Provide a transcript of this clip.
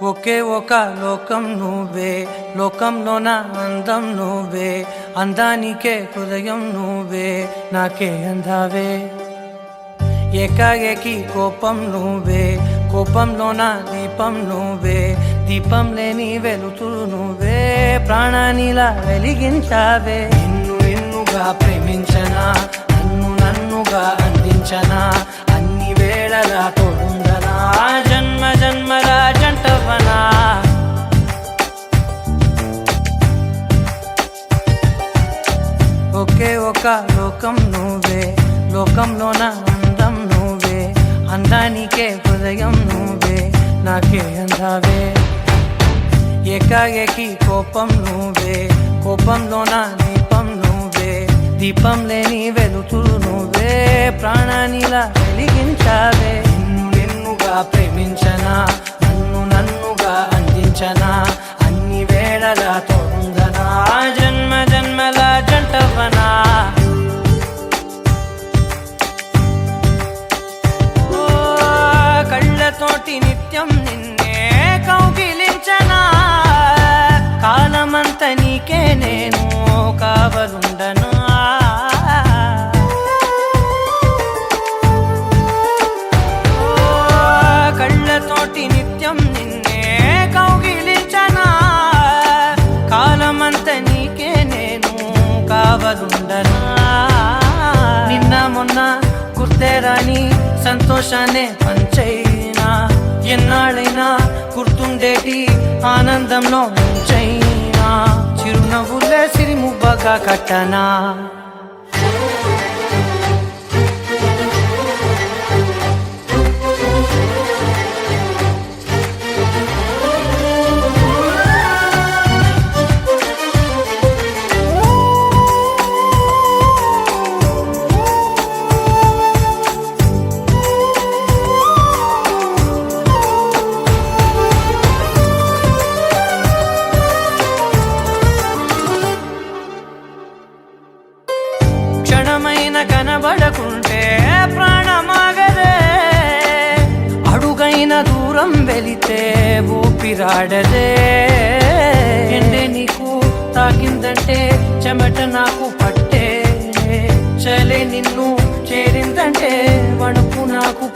ఒకే ఒక లోకం నువ్వే, లోకంలోన అందం నువ్వే, అందానికే హృదయం నువ్వే, నాకే అందావే. ఏకాఏకి కోపం నువ్వే, కోపంలోన దీపం నువ్వే, దీపం లేని వెలుతురు నువ్వే, ప్రాణానిలా వెలిగించావే. నిన్ను నిన్నుగా ప్రేమించనా, నన్ను నన్నుగా అందించనా, అన్ని వేళలా తోడుందనా, జన్మ జన్మల జంటవనా. ఒకే ఒక లోకం నువ్వే, లోకంలోన అందం నువ్వే, అందానికే హృదయం నువ్వే, నాకే అందావే. ఏకాఏకి కోపం నువ్వే, కోపంలోన దీపం నువ్వే, దీపం లేని వెలుతురు నువ్వే, ప్రాణానిలా వెలిగించావే. నిన్ను నిన్నుగా ప్రేమించనా, నన్ను నన్నుగా అందించనా, అన్ని వేళలా తోడుందనా, జన్మ జన్మల జంటవనా. కళ్ళతోటి నిత్యం నిన్నే కౌగిలించనా, కాలమంత నీకే నేను కావలుండనా. కళ్ళతోటి నిత్యం నిన్నే కౌగిలించనా, కాలమంత నీకే నేను కావలుండనా. నిన్న మొన్న గుర్తేరాని సంతోషాన్నే పంచైనా, ఎన్నాళ్ళైనా గుర్తుండేటి ఆనందంలో ముంచైనా, చిరునవ్వులే సిరిముబ్బగా కట్టనా. క్షణమైన కనబడకుంటే ప్రాణమాగదే, అడుగైన దూరం వెళితే ఊపిరాడదే. ఎండే నీకు తాకిందంటే చెమట నాకు పట్టే, చలే నిన్ను చేరిందంటే వణుకు నాకు